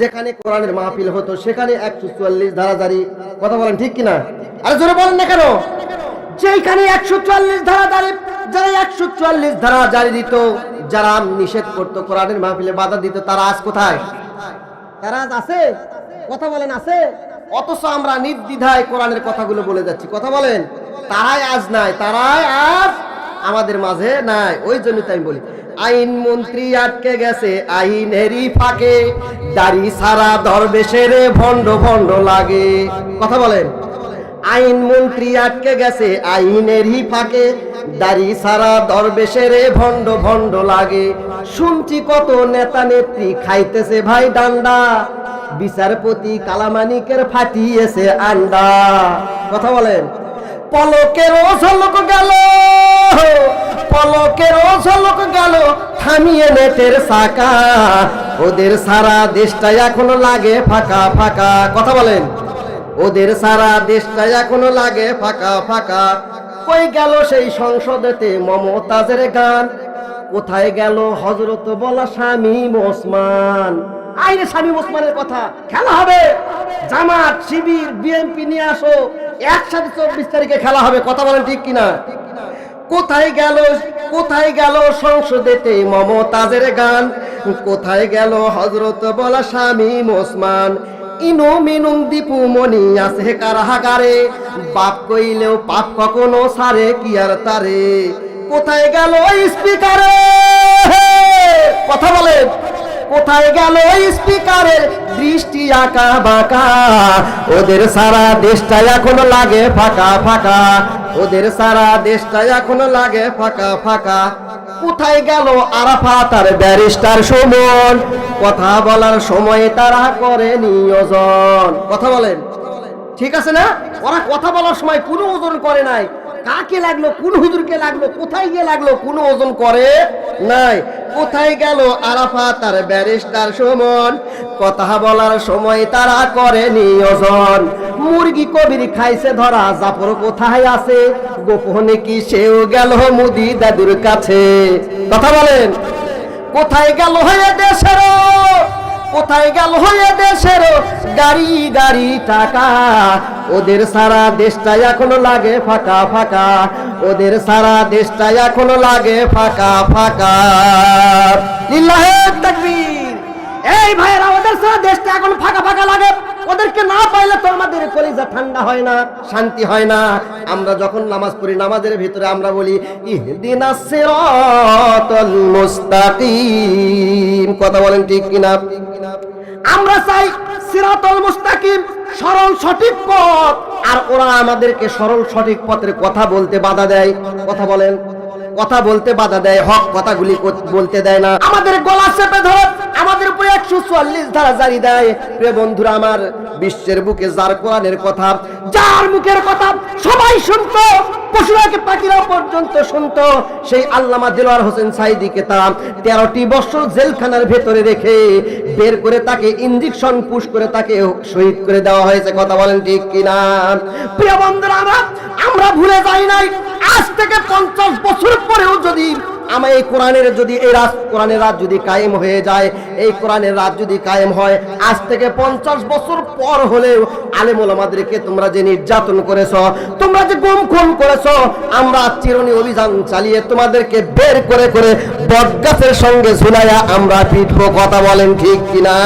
যেখানে কোরআনের মাহফিল হতো সেখানে 144 ধারা জারি। কথা বলেন ঠিক কিনা? আরে জোরে বলেন না কেন? যেখানে 144 ধারা জারি, যারা 144 ধারা জারি দিত, যারা নিষেধ করতো, কোরআনের মাহফিলে বাধা দিত, তারা আজ কোথায়? তারা আজ আছে? কথা বলেন আছে? অথচ আমরা নির্দ্বিধায় কোরআনের কথাগুলো বলে যাচ্ছি। কথা বলেন, তারাই আজ নাই, তারাই আজ আমাদের মাঝে নাই। ওই জন্য তাই বলি, আইন মন্ত্রী আটকে গেছে আইনেরই ফাঁকে, দাড়ি সারা দরবেশের ভণ্ড ভণ্ড লাগে। কথা বলেন, আইন মন্ত্রী আটকে গেছে আইনেরই ফাঁকে, দাড়ি সারা দরবেশের ভণ্ড ভণ্ড লাগে। শুনছি কত নেতা নেত্রী খাইতেছে ভাই ডান্ডা, বিচারপতি কালামানিকের ফাটিয়েছে আন্ডা। কথা বলেন, পলকের ঝলক গেল, পলকের ঝলক গেল থামিয়ে নেটের চাকা, ওদের সারা দেশটা এখনো লাগে ফাঁকা ফাঁকা। কথা বলেন, ওদের সারা দেশটা এখনো লাগে ফাঁকা ফাঁকা। কই গেল সেই সংসদেতে মমতাজের গান, কোথায় গেল হযরত বলা শামীম ওসমান? আইরে শামীম ওসমানের কথা খেলা হবে, জামাত শিবির বিএনপি নিয়ে আসো, একসাথে 24 তারিখে খেলা হবে। কথা বলেন ঠিক কিনা? কোথায় গেল, কোথায় গেল সংসদেতে মমতাজের গান, কোথায় গেল হযরত বলা শামীম ওসমান? ইনু মিনুং দীপু মনি আছে কারাগারে, বাপ কইলেও পাপ কখনো সারে কি আর তারে। কোথায় গেল স্পিকারে? কথা বলেন, কোথায় গেল স্পিকারের দৃষ্টি আঁকা বাঁকা, ওদের সারা দেশটা এখনো লাগে ফাঁকা ফাঁকা, ওদের সারা দেশটা এখনো লাগে ফাঁকা ফাঁকা। কোথায় গেল আরাফাত আর ব্যারিস্টার সুমন? কথা বলার সময় তারা করে নিয়োজন। কথা বলেন ঠিক আছে না? ওরা কথা বলার সময় কোনো ওজন করে নাই। কাকে লাগলো, কোন হুজুরকে লাগলো, কোথায় গিয়ে লাগলো, কোনো ওজন করে নাই। কোথায় গেল আরাফাত আর ব্যারিস্টার সুমন? কথা বলার সময় তারা করে নিয়োজন। মুরগি কবির খাইছে ধরা, জাফর কোথায় আছে? গোপনে কি সেও গেল মুদি দাদুর কাছে? কথা বলেন, কোথায় গেল হয়ে দেশের, কোথায় গেল হয়ে দেশের গাড়ি গাড়ি টাকা, ওদের সারা দেশটা এখনো লাগে ফাঁকা ফাঁকা, ওদের সারা দেশটা এখনো লাগে ফাঁকা ফাঁকা। লিল্লাহে তাকবীর। এই ভাইরা, ওদের সারা দেশটা এখন ফাঁকা ফাঁকা লাগে। ওদেরকে না পাইলে তো আমাদের কলিজা ঠান্ডা হয় না, শান্তি হয় না। আমরা যখন নামাজ পড়ি, নামাজের ভিতরে আমরা বলি ইহদিনাস সিরাতাল মুস্তাকিম। কথা বলেন ঠিক কিনা? আমরা চাই সিরাতাল মুস্তাকিম, সরল সঠিক পথ, আর ওরা আমাদেরকে সরল সঠিক পথের কথা বলতে বাধা দেয়। কথা বলেন, কথা বলতে বাধা দেয়, হক কথাগুলি বলতে দেয় না, আমাদের গলা চেপে ধরে আমাদের উপরে 144 ধারা জারি দেয়। প্রিয় বন্ধুরা আমার, বিশ্বের বুকে যার কোরআনের কথা, যার মুখের কথা সবাই শুনতো, পশুরাকে পাখিরা পর্যন্ত শুনতো, সেই আল্লামা দেলোয়ার হোসেন সাঈদীকে তারা 13টি বছর জেলখানার ভেতরে রেখে বের করে তাকে ইনজেকশন পুশ করে তাকে শহীদ করে দেওয়া হয়েছে। কথা বলেন ঠিক কিনা? প্রিয় বন্ধুরা, আমরা ভুলে যাই নাই। আজ থেকে 50 বছর পরেও যদি আমার এই কোরআনের যদি এই কোরআনের রাত যদি কায়েম হয়ে যায়, এই কোরআনের রাত যদি কায়েম হয়, আজ থেকে 50 বছর পর হলেও আলেম ওলামাদেরকে তোমরা যে নির্যাতন করেছো, তোমরা যে গুম খুন করেছো, আমরা চিরুনি অভিযান চালিয়ে তোমাদেরকে বের করে করে বটগাছের সঙ্গে ঝুলাইয়া আমরা পিটবো। কথা বলেন ঠিক কিনা?